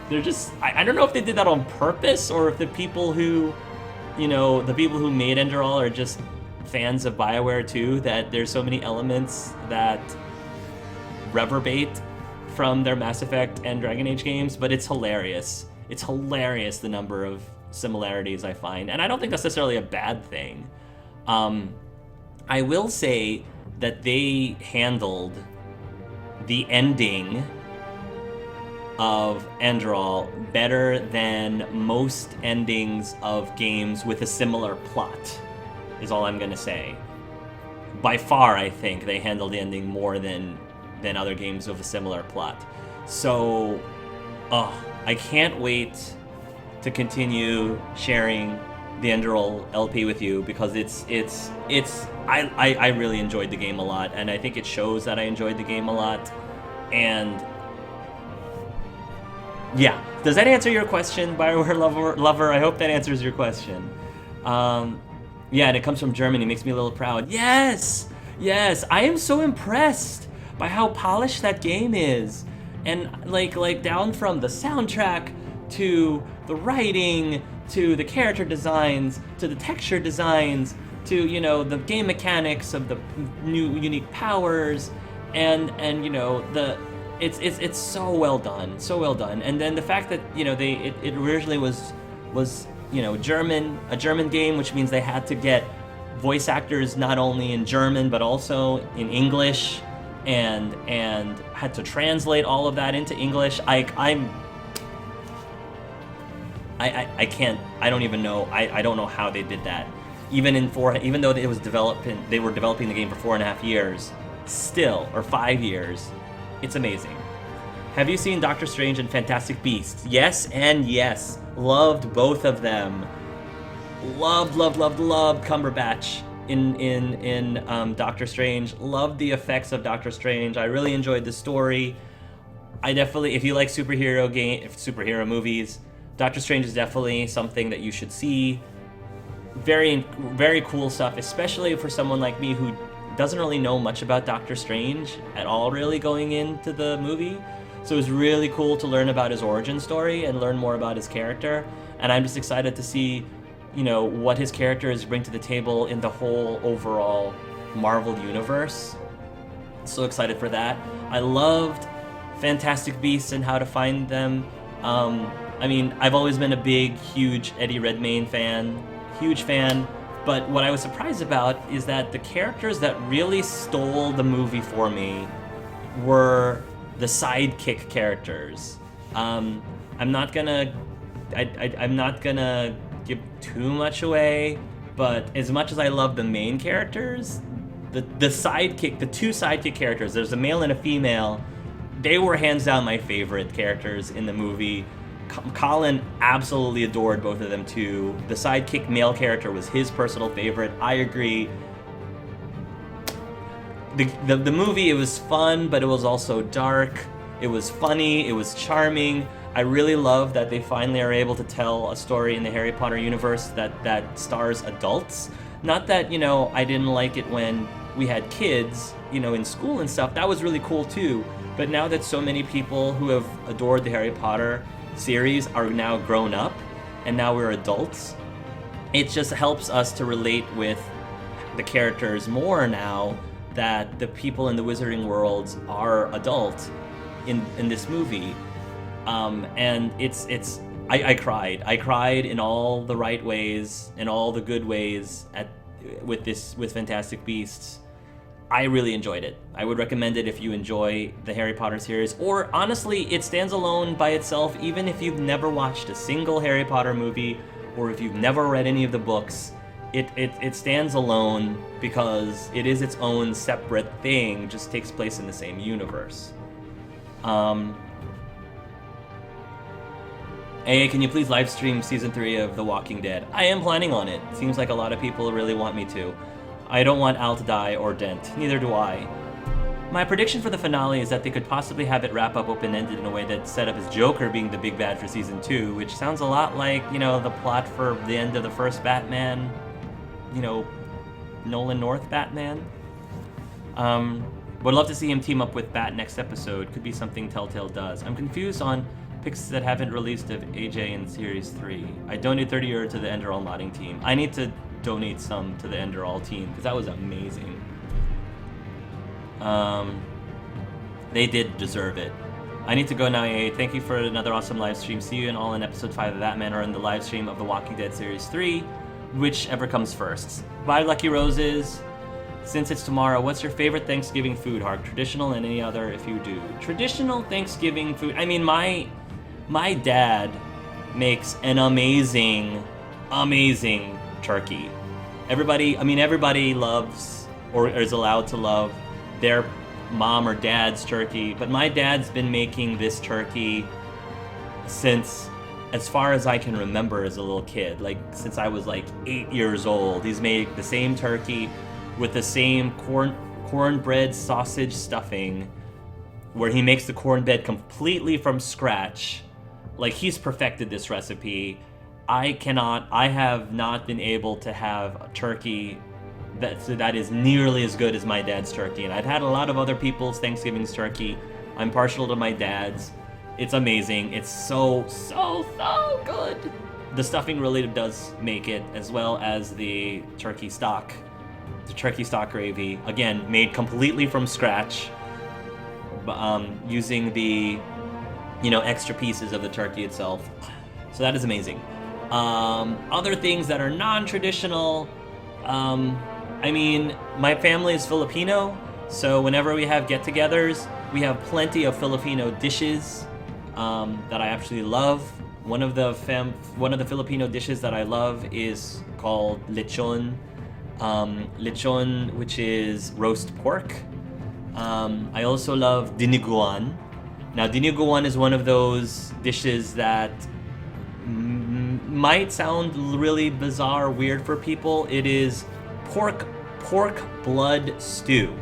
They're just, I don't know if they did that on purpose, or if the people who, you know, the people who made Enderal are just fans of BioWare too, that there's so many elements that reverberate from their Mass Effect and Dragon Age games, but it's hilarious. It's hilarious the number of similarities I find, and I don't think that's necessarily a bad thing. I will say that they handled the ending of Enderal better than most endings of games with a similar plot, is all I'm gonna say. By far, I think they handled the ending more than other games with a similar plot. So, I can't wait to continue sharing the Enderal LP with you, because I really enjoyed the game a lot, and I think it shows that I enjoyed the game a lot. And yeah, does that answer your question, BioWare lover? I hope that answers your question. Yeah, and it comes from Germany, makes me a little proud. Yes, I am so impressed by how polished that game is, and like down from the soundtrack to the writing to the character designs to the texture designs to, you know, the game mechanics of the new unique powers, and you know, it's so well done, and then the fact that, you know, it originally was you know, a German game, which means they had to get voice actors not only in German but also in English, and had to translate all of that into English. I don't even know. I don't know how they did that. Even though they were developing the game for 4.5 years, still, or 5 years, it's amazing. Have you seen Doctor Strange and Fantastic Beasts? Yes and yes. Loved both of them. Loved Cumberbatch in Doctor Strange. Loved the effects of Doctor Strange. I really enjoyed the story. I definitely, if you like superhero movies, Doctor Strange is definitely something that you should see. Very, very cool stuff, especially for someone like me who doesn't really know much about Doctor Strange at all, really, going into the movie. So it was really cool to learn about his origin story and learn more about his character. And I'm just excited to see, you know, what his characters bring to the table in the whole overall Marvel universe. So excited for that. I loved Fantastic Beasts and how to find them. I mean, I've always been a big, huge Eddie Redmayne fan. Huge fan. But what I was surprised about is that the characters that really stole the movie for me were the sidekick characters. I'm not gonna give too much away, but as much as I love the main characters, the two sidekick characters, there's a male and a female, they were hands down my favorite characters in the movie. Colin absolutely adored both of them too. The sidekick male character was his personal favorite. I agree. The movie, it was fun, but it was also dark. It was funny, it was charming. I really love that they finally are able to tell a story in the Harry Potter universe that stars adults. Not that, you know, I didn't like it when we had kids, you know, in school and stuff. That was really cool too. But now that so many people who have adored the Harry Potter series are now grown up, and now we're adults. It just helps us to relate with the characters more now that the people in the Wizarding worlds are adult in this movie. And I cried. I cried in all the right ways, in all the good ways with Fantastic Beasts. I really enjoyed it. I would recommend it if you enjoy the Harry Potter series, or honestly, it stands alone by itself, even if you've never watched a single Harry Potter movie, or if you've never read any of the books. It stands alone because it is its own separate thing, just takes place in the same universe. Hey, can you please live stream season 3 of The Walking Dead? I am planning on it. Seems like a lot of people really want me to. I don't want Al to die or Dent. Neither do I. My prediction for the finale is that they could possibly have it wrap up open-ended in a way that set up as Joker being the big bad for season 2, which sounds a lot like, the plot for the end of the first Batman, Nolan North Batman. Would love to see him team up with Bat next episode. Could be something Telltale does. I'm confused on pics that haven't released of AJ in Series 3. I donate 30 euro to the Enderall modding team. I need to donate some to the Enderall team, because that was amazing. They did deserve it. I need to go now, AA. Thank you for another awesome live stream. See you all in episode 5 of that manor, in the live stream of The Walking Dead Series 3, whichever comes first. Bye, Lucky Roses. Since it's tomorrow, what's your favorite Thanksgiving food, Hark? Traditional and any other if you do. Traditional Thanksgiving food. I mean, my dad makes an amazing turkey. Everybody loves or is allowed to love their mom or dad's turkey, but my dad's been making this turkey since as far as I can remember as a little kid, since I was 8 years old. He's made the same turkey with the same cornbread sausage stuffing, where he makes the cornbread completely from scratch. He's perfected this recipe. I have not been able to have a turkey that is nearly as good as my dad's turkey. And I've had a lot of other people's Thanksgiving's turkey. I'm partial to my dad's. It's amazing. It's so good. The stuffing really does make it, as well as the turkey stock. The turkey stock gravy, again, made completely from scratch, using the extra pieces of the turkey itself. So that is amazing. Other things that are non-traditional, my family is Filipino, so whenever we have get-togethers, we have plenty of Filipino dishes that I actually love. One of the Filipino dishes that I love is called lechon. Lechon, which is roast pork. I also love dinuguan. Now, dinuguan is one of those dishes that might sound really bizarre, weird for people. It is pork blood stew.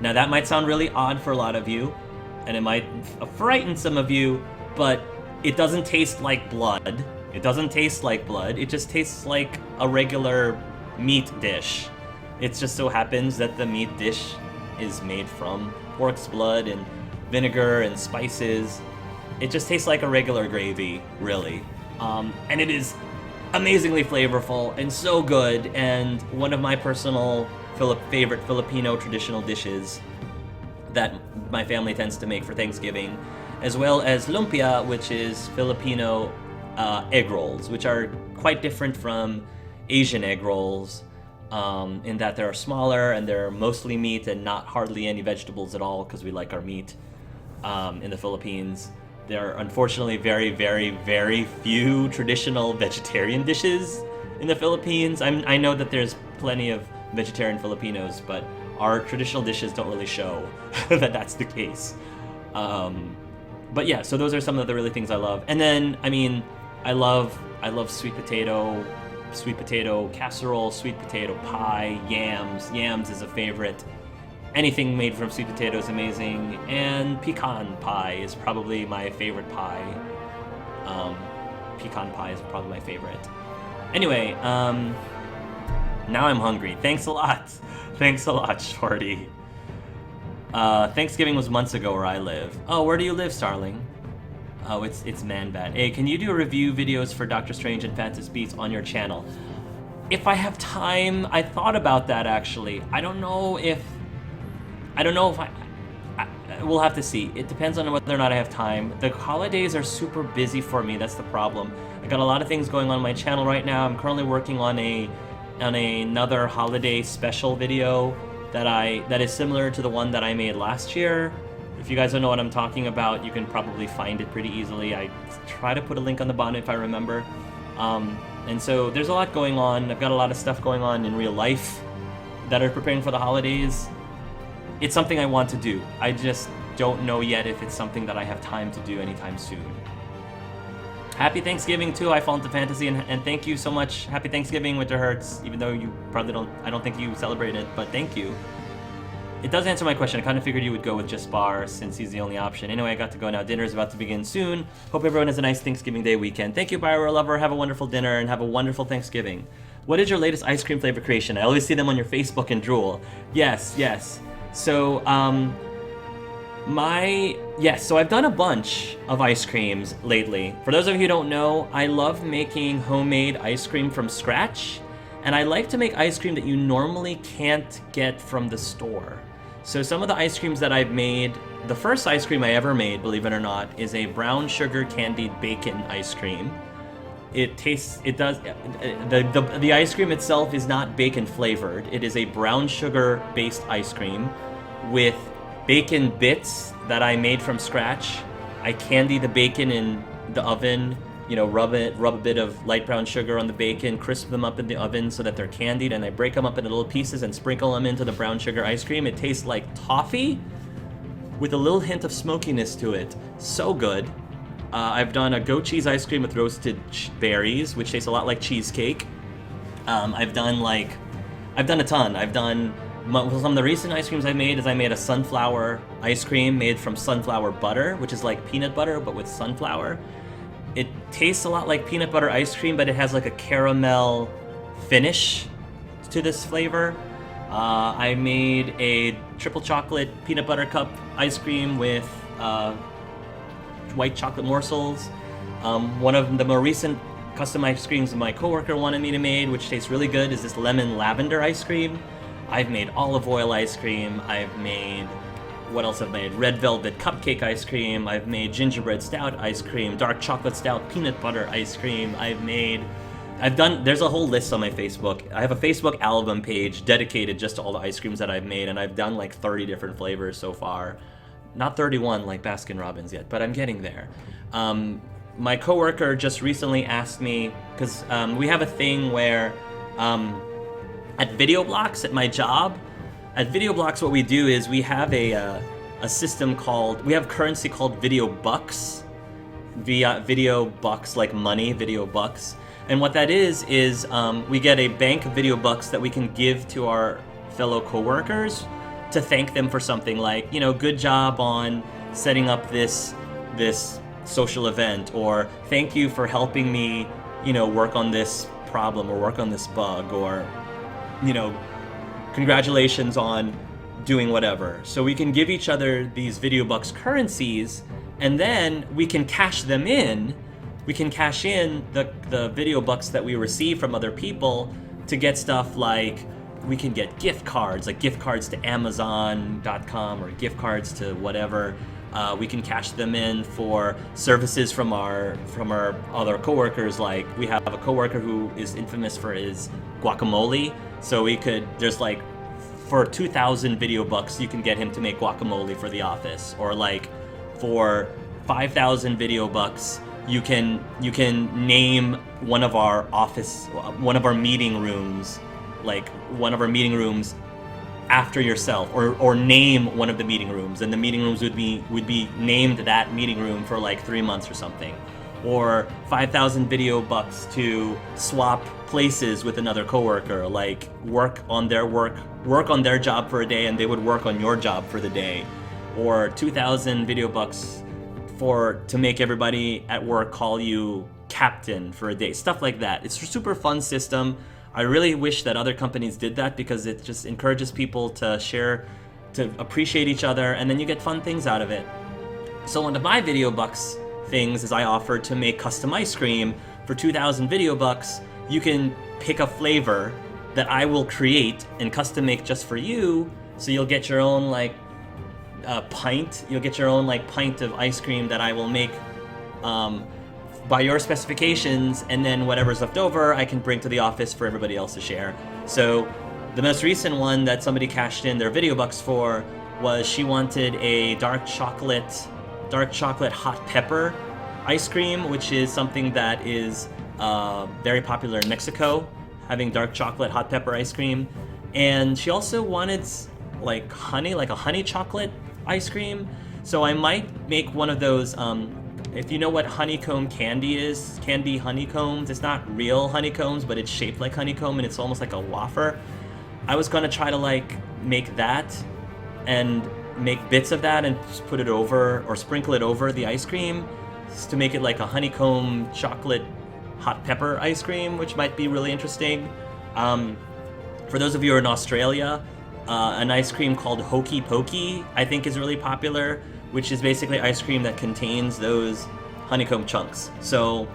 Now, that might sound really odd for a lot of you, and it might frighten some of you, but it doesn't taste like blood. It doesn't taste like blood. It just tastes like a regular meat dish. It just so happens that the meat dish is made from pork's blood and vinegar and spices. It just tastes like a regular gravy, really. And it is amazingly flavorful and so good, and one of my personal favorite Filipino traditional dishes that my family tends to make for Thanksgiving, as well as lumpia, which is Filipino egg rolls, which are quite different from Asian egg rolls, in that they're smaller and they're mostly meat and not hardly any vegetables at all, because we like our meat in the Philippines. There are unfortunately very, very, very few traditional vegetarian dishes in the Philippines. I know that there's plenty of vegetarian Filipinos, but our traditional dishes don't really show that that's the case. But yeah, so those are some of the really things I love. And then, I love sweet potato casserole, sweet potato pie, yams. Yams is a favorite. Anything made from sweet potato is amazing. And pecan pie is probably my favorite pie. Pecan pie is probably my favorite. Anyway, now I'm hungry. Thanks a lot. Thanks a lot, Shorty. Thanksgiving was months ago where I live. Oh, where do you live, Starling? Oh, it's Man-Bat. Hey, can you do review videos for Doctor Strange and Phantom Beats on your channel? If I have time, I thought about that actually. I don't know if we'll have to see. It depends on whether or not I have time. The holidays are super busy for me. That's the problem. I got a lot of things going on my channel right now. I'm currently working on another holiday special video that is similar to the one that I made last year. If you guys don't know what I'm talking about, you can probably find it pretty easily. I try to put a link on the bottom if I remember. And so there's a lot going on. I've got a lot of stuff going on in real life that are preparing for the holidays. It's something I want to do. I just don't know yet if it's something that I have time to do anytime soon. Happy Thanksgiving too, I Fall Into Fantasy, and thank you so much. Happy Thanksgiving, Winter Hurts, even though you probably I don't think you celebrate it, but thank you. It does answer my question. I kind of figured you would go with just Bar since he's the only option. Anyway, I got to go now. Dinner is about to begin soon. Hope everyone has a nice Thanksgiving Day weekend. Thank you, Bioware Lover. Have a wonderful dinner and have a wonderful Thanksgiving. What is your latest ice cream flavor creation? I always see them on your Facebook and drool. Yes. So, so I've done a bunch of ice creams lately. For those of you who don't know, I love making homemade ice cream from scratch, and I like to make ice cream that you normally can't get from the store. So some of the ice creams that I've made, the first ice cream I ever made, believe it or not, is a brown sugar candied bacon ice cream. The ice cream itself is not bacon flavored. It is a brown sugar based ice cream with bacon bits that I made from scratch. I candy the bacon in the oven, rub a bit of light brown sugar on the bacon, crisp them up in the oven so that they're candied, and I break them up into little pieces and sprinkle them into the brown sugar ice cream. It tastes like toffee with a little hint of smokiness to it. So good. I've done a goat cheese ice cream with roasted berries, which tastes a lot like cheesecake. I've done a ton. Some of the recent ice creams I made is I made a sunflower ice cream made from sunflower butter, which is like peanut butter but with sunflower. It tastes a lot like peanut butter ice cream, but it has like a caramel finish to this flavor. I made a triple chocolate peanut butter cup ice cream with white chocolate morsels. One of the more recent custom ice creams my coworker wanted me to make, which tastes really good, is this lemon lavender ice cream. I've made olive oil ice cream. What else have I made? Red velvet cupcake ice cream. I've made gingerbread stout ice cream, dark chocolate stout peanut butter ice cream. There's a whole list on my Facebook. I have a Facebook album page dedicated just to all the ice creams that I've made, and I've done like 30 different flavors so far. Not 31 like Baskin Robbins yet, but I'm getting there. My coworker just recently asked me, because we have a thing where at Video Blocks at my job, what we do is we have a system we have currency called Video Bucks. Video Bucks, like money, Video Bucks. And what that is we get a bank of Video Bucks that we can give to our fellow coworkers to thank them for something like, good job on setting up this social event, or thank you for helping me, work on this problem or work on this bug, or congratulations on doing whatever. So we can give each other these Video Bucks currencies, and then we can cash them in. We can cash in the Video Bucks that we receive from other people to get stuff like, we can get gift cards, like gift cards to Amazon.com or gift cards to whatever. We can cash them in for services from our other coworkers. Like, we have a coworker who is infamous for his guacamole. So there's like, for 2,000 Video Bucks, you can get him to make guacamole for the office. Or like, for 5,000 Video Bucks, you can name one of our meeting rooms, after yourself, or name one of the meeting rooms, and the meeting rooms would be named that meeting room for like 3 months or something. Or 5,000 Video Bucks to swap places with another coworker, like work on their job for a day and they would work on your job for the day. Or 2,000 Video Bucks to make everybody at work call you captain for a day. Stuff like that. It's a super fun system. I really wish that other companies did that, because it just encourages people to share, to appreciate each other, and then you get fun things out of it. So one of my Video Bucks things is I offered to make custom ice cream for 2,000 video bucks. You can pick a flavor that I will create and custom make just for you, so you'll get your own like pint. You'll get your own like pint of ice cream that I will make by your specifications, and then whatever's left over I can bring to the office for everybody else to share. So the most recent one that somebody cashed in their video bucks for was she wanted a dark chocolate hot pepper ice cream, which is something that is very popular in Mexico, having dark chocolate hot pepper ice cream. And she also wanted like a honey chocolate ice cream. So I might make one of those, if you know what honeycomb candy is, candy honeycombs, it's not real honeycombs, but it's shaped like honeycomb and it's almost like a wafer. I was gonna try to like make that and make bits of that and just put it over or sprinkle it over the ice cream just to make it like a honeycomb chocolate hot pepper ice cream, which might be really interesting. For those of you who are in Australia, an ice cream called Hokey Pokey I think is really popular, which is basically ice cream that contains those honeycomb chunks. So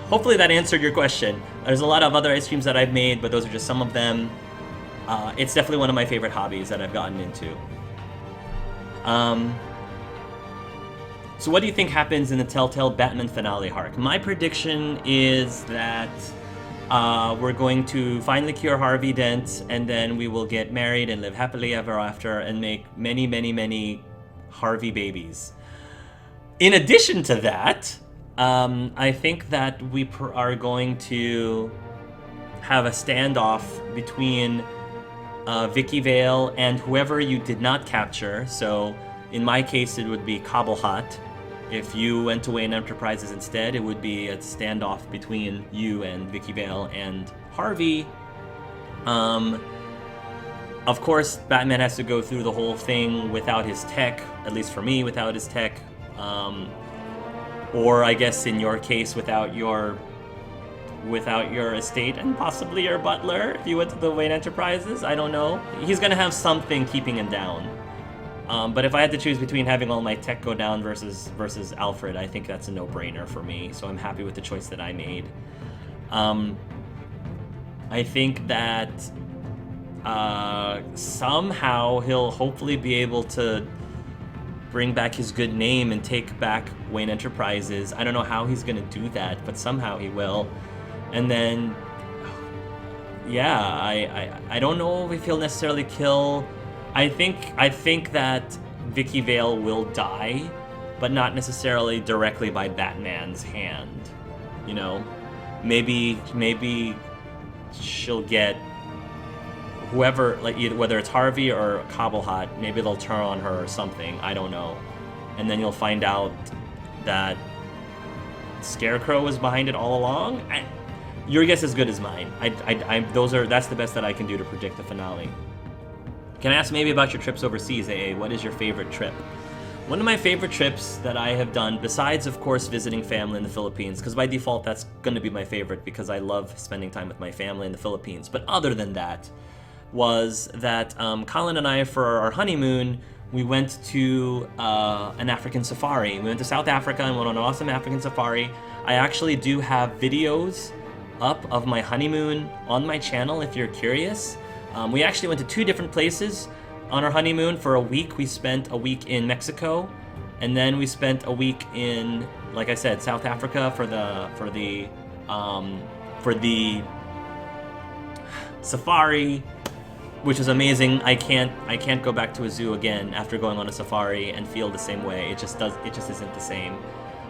hopefully that answered your question. There's a lot of other ice creams that I've made, but those are just some of them. It's definitely one of my favorite hobbies that I've gotten into. So what do you think happens in the Telltale Batman finale arc? My prediction is that we're going to finally cure Harvey Dent, and then we will get married and live happily ever after and make many, many, many Harvey babies. In addition to that, I think that we are going to have a standoff between Vicky Vale and whoever you did not capture. So in my case, it would be Cobblehat. If you went to Wayne Enterprises instead, it would be a standoff between you and Vicky Vale and Harvey. Of course, Batman has to go through the whole thing without his tech, at least for me, without his tech. Or I guess in your case, without your estate and possibly your butler, if you went to the Wayne Enterprises. I don't know. He's gonna have something keeping him down. But if I had to choose between having all my tech go down versus Alfred, I think that's a no-brainer for me. So I'm happy with the choice that I made. I think that somehow he'll hopefully be able to bring back his good name and take back Wayne Enterprises. I don't know how he's gonna do that, but somehow he will. And then, yeah, I don't know if he'll necessarily kill. I think that Vicky Vale will die, but not necessarily directly by Batman's hand. You know, maybe she'll get whoever, like whether it's Harvey or Cobblehat. Maybe they'll turn on her or something. I don't know, and then you'll find out that Scarecrow was behind it all along. Your guess is as good as mine. That's the best that I can do to predict the finale. Can I ask maybe about your trips overseas, AA? What is your favorite trip? One of my favorite trips that I have done, besides of course visiting family in the Philippines, because by default that's going to be my favorite because I love spending time with my family in the Philippines. But other than that, was that Colin and I, for our honeymoon, we went to an African safari. We went to South Africa and went on an awesome African safari. I actually do have videos up of my honeymoon on my channel if you're curious. We actually went to 2 different places on our honeymoon. For a week, we spent a week in Mexico, and then we spent a week in, like I said, South Africa for the safari, which was amazing. I can't go back to a zoo again after going on a safari and feel the same way. It just isn't the same.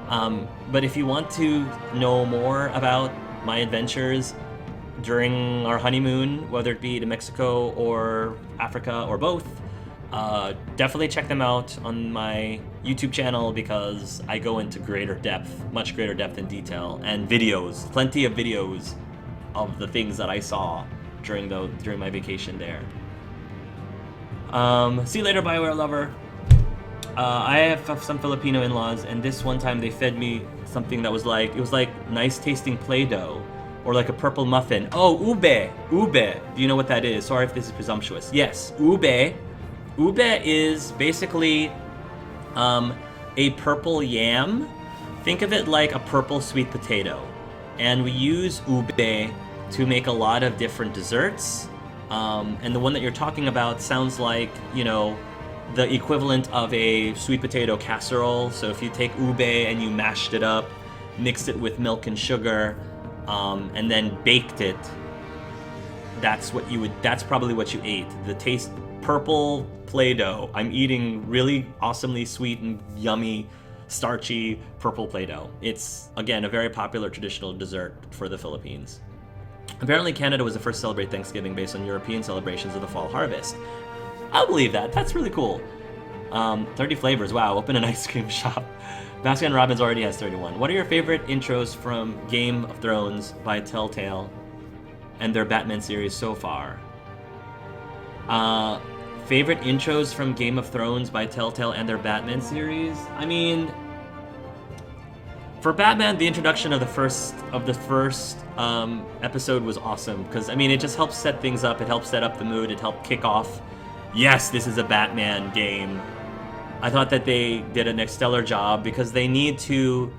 But if you want to know more about my adventures during our honeymoon, whether it be to Mexico or Africa or both, definitely check them out on my YouTube channel because I go into much greater depth and detail, and videos, plenty of videos of the things that I saw during my vacation there. See you later, Bioware lover. I have some Filipino in-laws, and this one time they fed me something that was like, it was like nice tasting Play-Doh, or like a purple muffin. Oh, ube. Ube. Do you know what that is? Sorry if this is presumptuous. Yes, ube. Ube is basically a purple yam think of it like a purple sweet potato. And we use ube to make a lot of different desserts. And the one that you're talking about sounds like, you know, the equivalent of a sweet potato casserole. So if you take ube and you mashed it up, mixed it with milk and sugar, and then baked it, that's probably what you ate. The taste, purple Play-Doh. I'm eating really awesomely sweet and yummy, starchy purple Play-Doh. It's, again, a very popular traditional dessert for the Philippines. Apparently Canada was the first to celebrate Thanksgiving based on European celebrations of the fall harvest. I'll believe that. That's really cool. 30 flavors. Wow, open an ice cream shop. Baskin Robbins already has 31. What are your favorite intros from Game of Thrones by Telltale and their Batman series so far? Favorite intros from Game of Thrones by Telltale and their Batman series? I mean, for Batman, the introduction of the first episode was awesome because, I mean, it just helps set things up. It helps set up the mood. It helped kick off, yes, this is a Batman game. I thought that they did an stellar job because they need to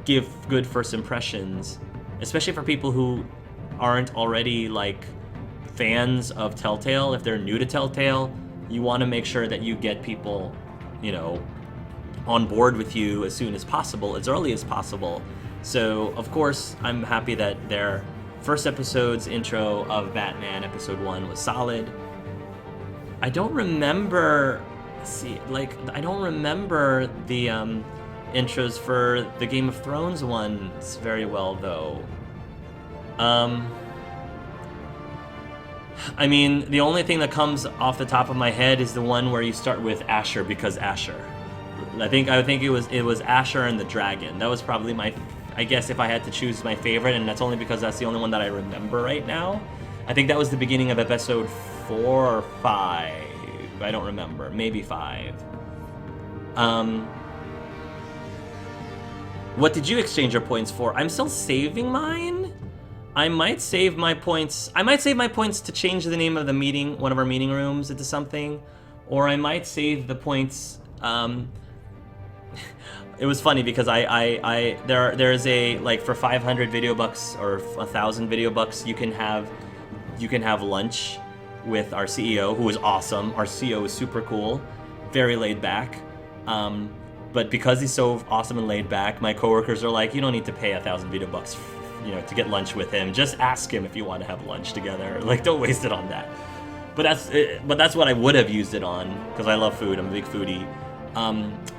give good first impressions, especially for people who aren't already like fans of Telltale. If they're new to Telltale, you want to make sure that you get people, you know, on board with you as soon as possible, as early as possible. So, of course, I'm happy that their first episode's intro of Batman episode 1 was solid. I don't remember I don't remember the intros for the Game of Thrones ones very well, though. I mean, the only thing that comes off the top of my head is the one where you start with Asher because Asher. I think it was Asher and the Dragon. That was probably I guess if I had to choose my favorite, and that's only because that's the only one that I remember right now. I think that was the beginning of episode 4 or 5. I don't remember. Maybe 5. What did you exchange your points for? I'm still saving mine. I might save my points to change the name of the meeting, one of our meeting rooms, into something, or I might save the points. It was funny because there's a, like, for 500 video bucks or 1,000 video bucks, you can have lunch with our CEO, who is awesome. Our CEO is super cool, very laid back. But because he's so awesome and laid back, my coworkers are like, you don't need to pay 1,000 video bucks, you know, to get lunch with him. Just ask him if you want to have lunch together. Like, don't waste it on that. But that's what I would have used it on, because I love food. I'm a big foodie.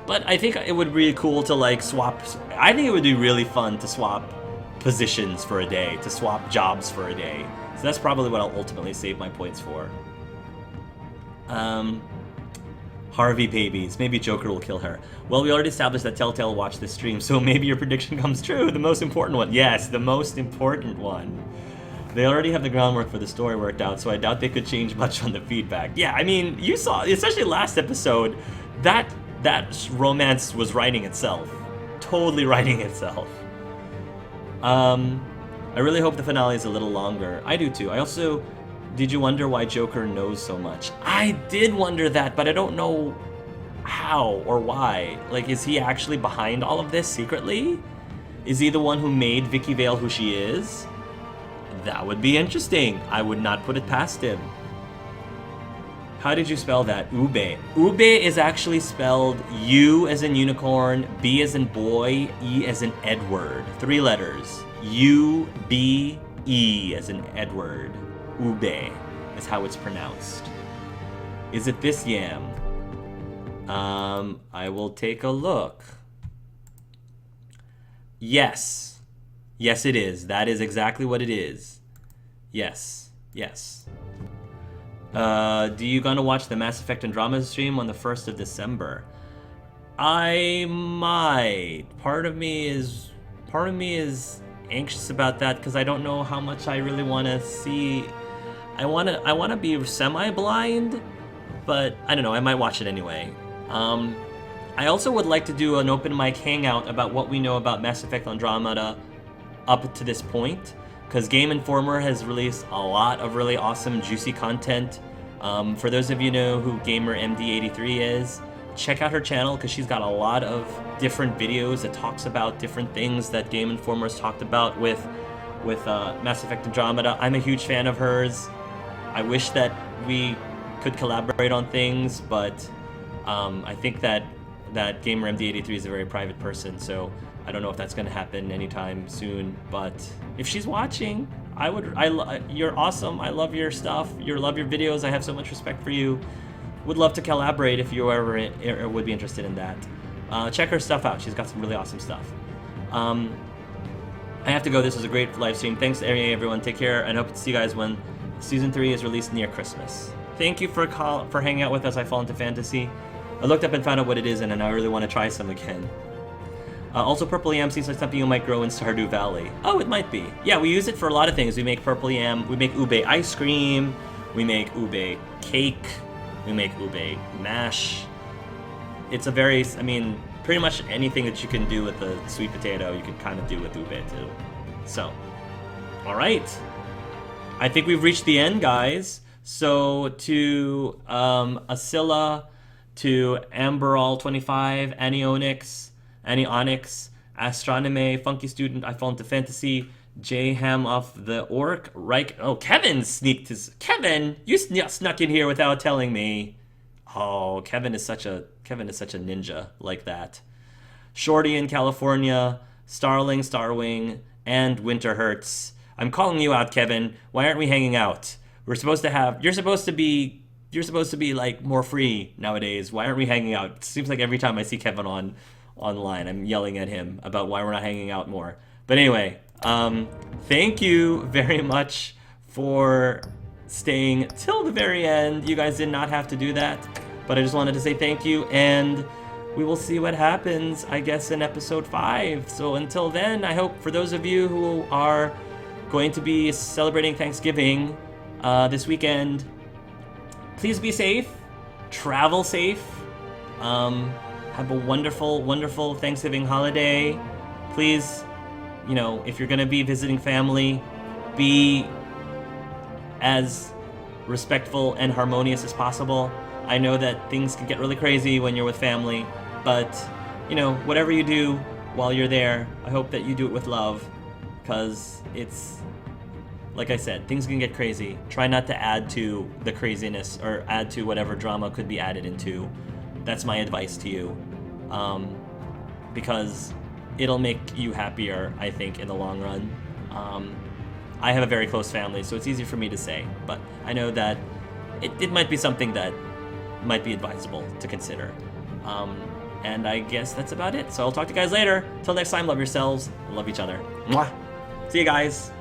But I think it would be really cool to, like, swap. I think it would be really fun to swap positions for a day, to swap jobs for a day. So that's probably what I'll ultimately save my points for. Harvey babies. Maybe Joker will kill her. Well, we already established that Telltale watched this stream, so maybe your prediction comes true. The most important one. Yes, the most important one. They already have the groundwork for the story worked out, so I doubt they could change much on the feedback. Yeah, I mean, you saw, especially last episode, that romance was writing itself. Totally writing itself. I really hope the finale is a little longer. I do too. I also, did you wonder why Joker knows so much? I did wonder that, but I don't know how or why. Like, is he actually behind all of this secretly? Is he the one who made Vicky Vale who she is? That would be interesting. I would not put it past him. How did you spell that? Ube. Ube is actually spelled U as in unicorn, B as in boy, E as in Edward. 3 letters. U-B-E as in Edward. Ube is how it's pronounced. Is it this yam? I will take a look. Yes. Yes, it is. That is exactly what it is. Yes. Yes. Do you gonna watch the Mass Effect Andromeda stream on the 1st of December? I might. Part of me is anxious about that because I don't know how much I really want to see. I want to be semi-blind, but I don't know. I might watch it anyway. I also would like to do an open mic hangout about what we know about Mass Effect Andromeda up to this point, because Game Informer has released a lot of really awesome, juicy content. For those of you who know who Gamer MD83 is, check out her channel because she's got a lot of different videos that talks about different things that Game Informer's talked about with Mass Effect Andromeda. I'm a huge fan of hers. I wish that we could collaborate on things, but I think that gamer MD83 is a very private person, so I don't know if that's going to happen anytime soon. But if she's watching, you're awesome. I love your stuff. Love your videos. I have so much respect for you. Would love to collaborate if you ever would be interested in that. Check her stuff out. She's got some really awesome stuff. I have to go. This was a great live stream. Thanks to everyone. Take care, and hope to see you guys when Season 3 is released near Christmas. Thank you for hanging out with us. I Fall Into Fantasy. I looked up and found out what it is, and I really want to try some again. Also, purple yam seems like something you might grow in Stardew Valley. Oh, it might be. Yeah, we use it for a lot of things. We make purple yam. We make ube ice cream. We make ube cake. We make ube mash. It's a very, pretty much anything that you can do with a sweet potato, you can kind of do with ube too. So, all right. I think we've reached the end, guys. So to Ascilla, to Amberall25, Annie Onyx, Astronome, Funky Student, I Fall Into Fantasy, J Ham off the Orc, Reich. Oh, Kevin sneaked his. Kevin, you snuck in here without telling me. Oh, Kevin is such a ninja like that. Shorty in California, Starling, Starwing, and Winter Hurts. I'm calling you out, Kevin. Why aren't we hanging out? You're supposed to be like more free nowadays. Why aren't we hanging out? It seems like every time I see Kevin online, I'm yelling at him about why we're not hanging out more. But anyway, thank you very much for staying till the very end. You guys did not have to do that, but I just wanted to say thank you, and we will see what happens, I guess, in episode 5. So until then, I hope for those of you who are going to be celebrating Thanksgiving this weekend, please be safe, travel safe, have a wonderful, wonderful Thanksgiving holiday. Please, if you're going to be visiting family, be as respectful and harmonious as possible. I know that things can get really crazy when you're with family, but, whatever you do while you're there, I hope that you do it with love, because it's, like I said, things can get crazy. Try not to add to the craziness or add to whatever drama could be added into. That's my advice to you, because it'll make you happier, I think, in the long run. I have a very close family, so it's easy for me to say, but I know that it might be something that might be advisable to consider. And I guess that's about it. So I'll talk to you guys later. Till next time, love yourselves, love each other. Mwah! See you guys.